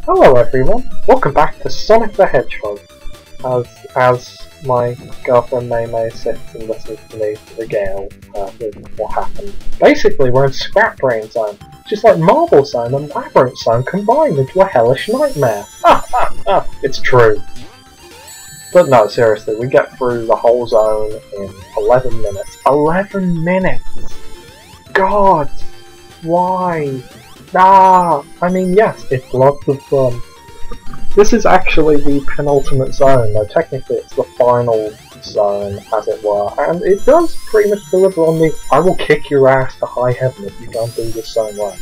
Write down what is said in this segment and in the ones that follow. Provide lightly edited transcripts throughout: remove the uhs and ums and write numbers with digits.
Hello everyone, welcome back to Sonic the Hedgehog. As my girlfriend May sits and listens to me regale with what happened. Basically, we're in Scrap Brain Zone, just like Marble Zone and Labyrinth Zone combined into a hellish nightmare. It's true. But no, seriously, we get through the whole zone in 11 minutes. 11 minutes! God! Why? I mean, yes, it's lots of fun. This is actually the penultimate zone, though technically it's the final zone, as it were, and it does pretty much deliver on the I will kick your ass to high heaven if you don't do this zone right.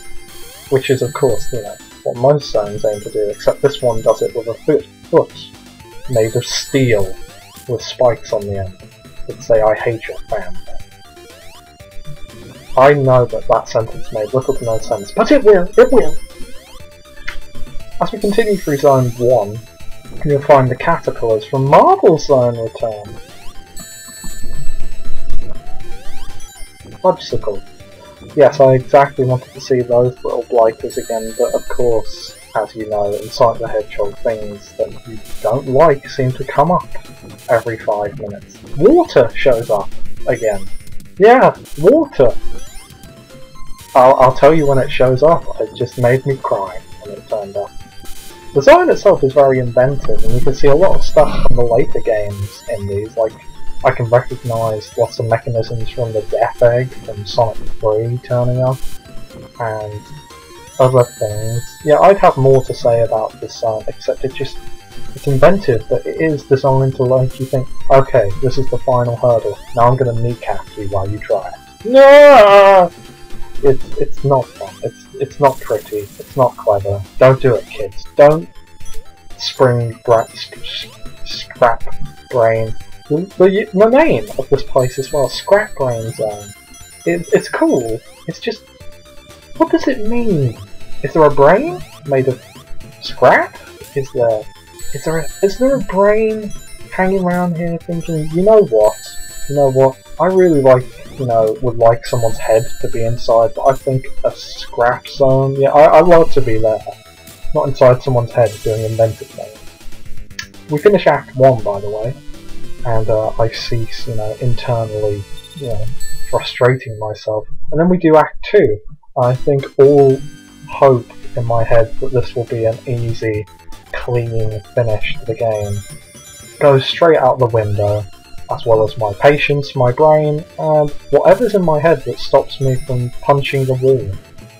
Which is, of course, what most zones aim to do, except this one does it with a foot made of steel, with spikes on the end, that say I hate your family. I know that sentence made little to no sense, but it will! As we continue through Zone 1, you'll find the caterpillars from Marble Zone return. Fudgesicle. Yes, I exactly wanted to see those little blighters again, but of course, as you know, in Sonic the Hedgehog, things that you don't like seem to come up every 5 minutes. Water shows up again. Yeah, water! I'll tell you when it shows up, it just made me cry when it turned up. The zone itself is very inventive, and you can see a lot of stuff from the later games in these, like I can recognise lots of mechanisms from the Death Egg from Sonic 3 turning up, and other things. Yeah, I'd have more to say about this zone, except it's inventive, but it is designed to make you think, okay, this is the final hurdle, now I'm going to kneecap you while you try it. No! It's not fun, it's not pretty, it's not clever. Don't do it, kids. Don't scrap brain. The name of this place as well, Scrap Brain Zone. It's cool, it's just, what does it mean? Is there a brain made of scrap? Is there a brain hanging around here thinking, you know what, I really would like someone's head to be inside, but I think a scrap zone, yeah, I'd love to be there. Not inside someone's head doing inventive things. We finish Act 1, by the way, and I cease, internally, frustrating myself. And then we do Act 2. I think all hope in my head that this will be an easy, clean finish to the game goes straight out the window, as well as my patience, my brain, and whatever's in my head that stops me from punching the wall.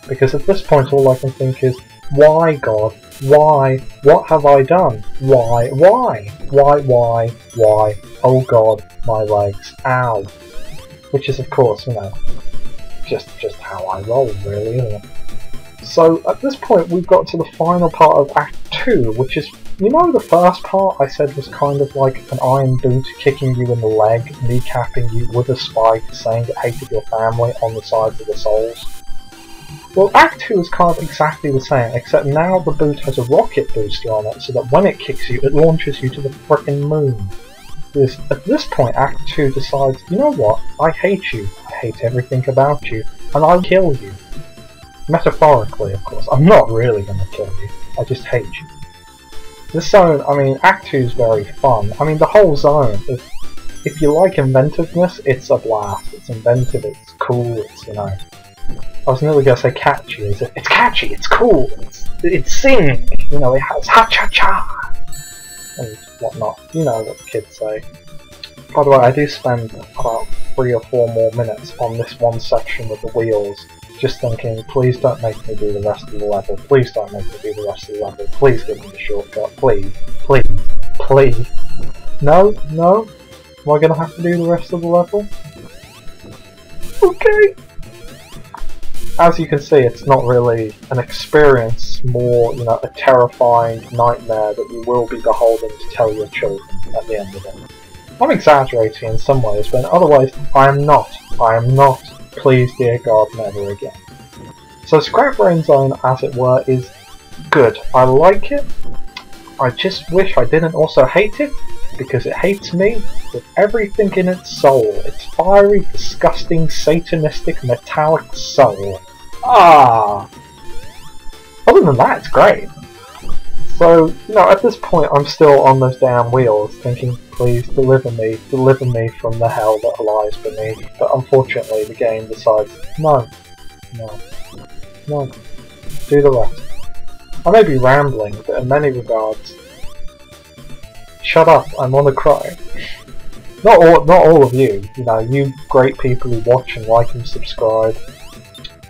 Because at this point all I can think is, why God? Why? What have I done? Why? Oh God, my legs. Ow. Which is of course, just how I roll really, isn't it? So at this point we've got to the final part of Act 2, which is, the first part I said was kind of like an iron boot kicking you in the leg, kneecapping you with a spike, saying it hated your family on the sides of the souls? Well, Act 2 is kind of exactly the same, except now the boot has a rocket booster on it, so that when it kicks you, it launches you to the frickin' moon. Because at this point, Act 2 decides, you know what, I hate you, I hate everything about you, and I'll kill you. Metaphorically, of course. I'm not really going to kill you, I just hate you. This zone, Act 2 is very fun. The whole zone, if you like inventiveness, it's a blast. It's inventive, it's cool, I was nearly going to say catchy. It's catchy, it's cool, it's singing, it has ha-cha-cha, and whatnot. You know what the kids say. By the way, I do spend about 3 or 4 more minutes on this one section with the wheels, just thinking, please don't make me do the rest of the level, please don't make me do the rest of the level, please give me the shortcut, please. No? Am I going to have to do the rest of the level? Okay! As you can see, it's not really an experience, more, a terrifying nightmare that you will be beholden to tell your children at the end of it. I'm exaggerating in some ways, but in other ways, I am not. Please, dear God, never again. So Scrap Brain Zone, as it were, is good. I like it. I just wish I didn't also hate it, because it hates me with everything in its soul. Its fiery, disgusting, satanistic, metallic soul. Other than that, it's great. So, you know, at this point I'm still on those damn wheels, thinking, please deliver me from the hell that lies beneath. But unfortunately the game decides, no, do the rest. I may be rambling, but in many regards, shut up, I want to cry. Not all of you, you know, you great people who watch and like and subscribe.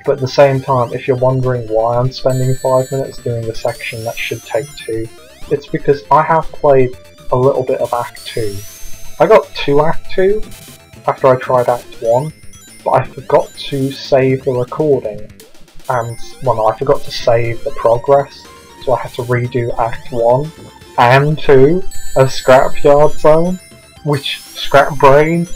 But at the same time, if you're wondering why I'm spending 5 minutes doing a section that should take 2, it's because I have played a little bit of Act 2. I got to Act 2 after I tried Act 1, but I forgot to save the recording, and, well, I forgot to save the progress, so I had to redo Act 1 and 2 as Scrapyard Zone, which, Scrap Brain,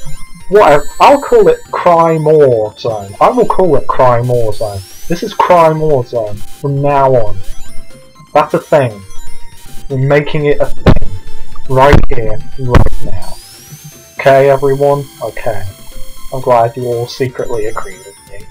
whatever, I'll call it Cry More Zone. I will call it Cry More Zone. This is Cry More Zone from now on. That's a thing. We're making it a thing. Right here, right now. Okay, everyone? Okay. I'm glad you all secretly agree with me.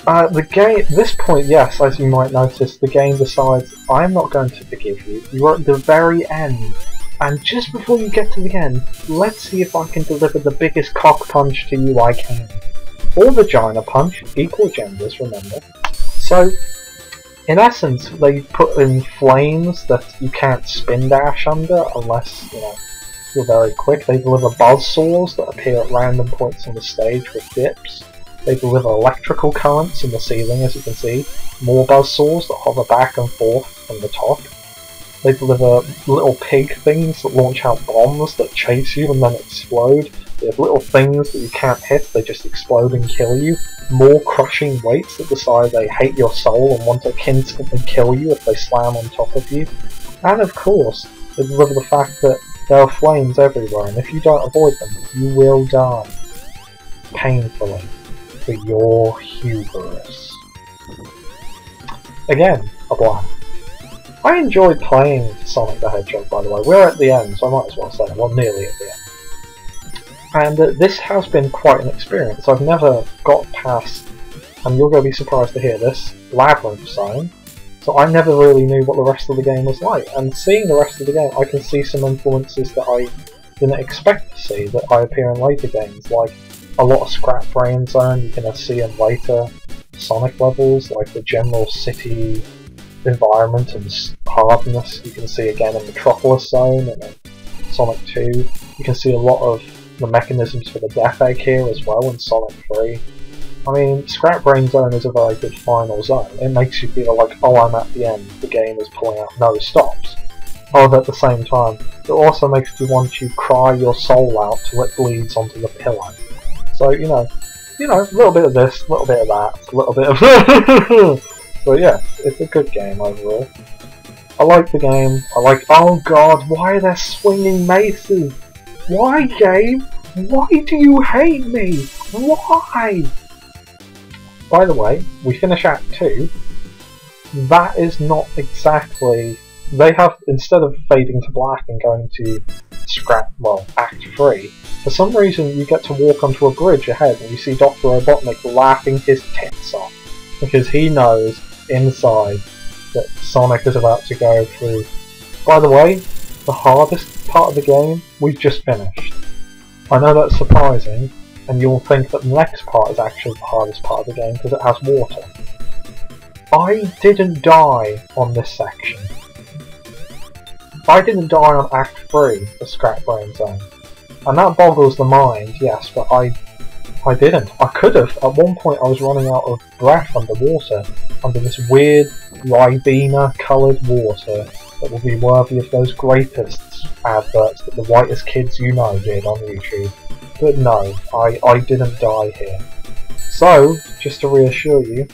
The game, at this point, yes, as you might notice, the game decides, I'm not going to forgive you. You're at the very end. And just before you get to the end, let's see if I can deliver the biggest cock punch to you I can. Or vagina punch, equal genders, remember. So, in essence, they put in flames that you can't spin dash under unless, you know, you're very quick. They deliver buzzsaws that appear at random points on the stage with dips. They deliver electrical currents in the ceiling, as you can see. More buzzsaws that hover back and forth from the top. They deliver little pig things that launch out bombs that chase you and then explode. They have little things that you can't hit, they just explode and kill you. More crushing weights that decide they hate your soul and want to instantly kill you if they slam on top of you. And of course, they deliver the fact that there are flames everywhere, and if you don't avoid them, you will die. Painfully. For your hubris. Again, a blast. I enjoyed playing Sonic the Hedgehog, by the way. We're at the end, so I might as well say, well, nearly at the end. And this has been quite an experience. I've never got past, and you're going to be surprised to hear this, Labyrinth Zone. So I never really knew what the rest of the game was like. And seeing the rest of the game, I can see some influences that I didn't expect to see that I appear in later games, like a lot of Scrap Brain Zone you can see in later Sonic levels, like the general city environment and hardness you can see again in Metropolis Zone and in Sonic 2. You can see a lot of the mechanisms for the Death Egg here as well in Sonic 3. I mean, Scrap Brain Zone is a very good final zone. It makes you feel like, oh, I'm at the end, the game is pulling out no stops. However, at the same time, it also makes you want to cry your soul out till it bleeds onto the pillow. So, you know, a little bit of this, a little bit of that, a little bit of So yeah, it's a good game overall. I like the game. I like. Oh god, why are there swinging maces? Why, game? Why do you hate me? Why? By the way, we finish Act 2. That is not exactly. They have, instead of fading to black and going to Act 3, for some reason you get to walk onto a bridge ahead and you see Dr. Robotnik laughing his tits off because he knows inside that Sonic is about to go through. By the way, the hardest part of the game we've just finished. I know that's surprising, and you'll think that the next part is actually the hardest part of the game because it has water. I didn't die on this section. I didn't die on Act 3, the Scrap Brain Zone. And that boggles the mind, yes, but I didn't. I could have. At one point I was running out of breath underwater, under this weird Ribena coloured water that will be worthy of those Greatest adverts that the whitest kids you know did on YouTube. But no, I didn't die here. So, just to reassure you,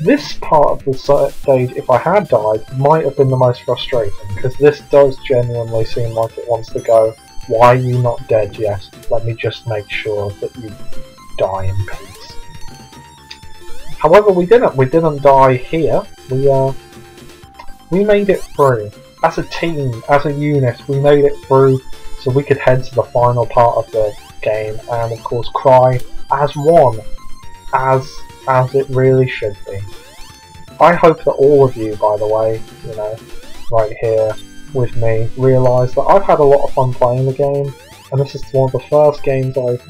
this part of the stage, if I had died, might have been the most frustrating, because this does genuinely seem like it wants to go, why are you not dead yet? Let me just make sure that you die in peace. However, we didn't die here. We made it through. As a team, as a unit, we made it through so we could head to the final part of the game and of course cry as one. As it really should be. I hope that all of you, by the way, you know, right here with me, realise that I've had a lot of fun playing the game, and this is one of the first games I've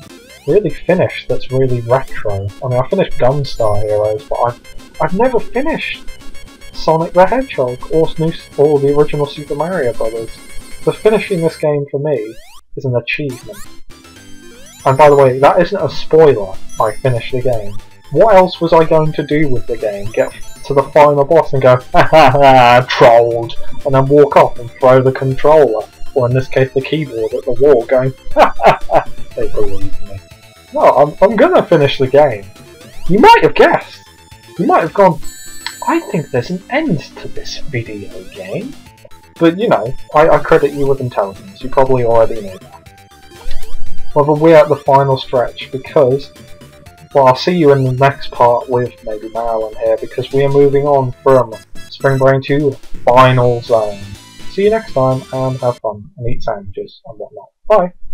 really finished that's really retro. I mean, I finished Gunstar Heroes, but I've never finished Sonic the Hedgehog or the original Super Mario Brothers. So finishing this game for me is an achievement. And by the way, that isn't a spoiler, I finished the game. What else was I going to do with the game? Get to the final boss and go, ha ha ha, trolled, and then walk off and throw the controller, or in this case the keyboard, at the wall going, ha ha ha, they believe me. No, I'm gonna finish the game. You might have guessed. You might have gone, I think there's an end to this video game. But you know, I credit you with intelligence. You probably already knew that. However, we're at the final stretch because, well, I'll see you in the next part with maybe Marilyn here, because we are moving on from Spring Brain to Final Zone. See you next time, and have fun, and eat sandwiches and whatnot. Bye!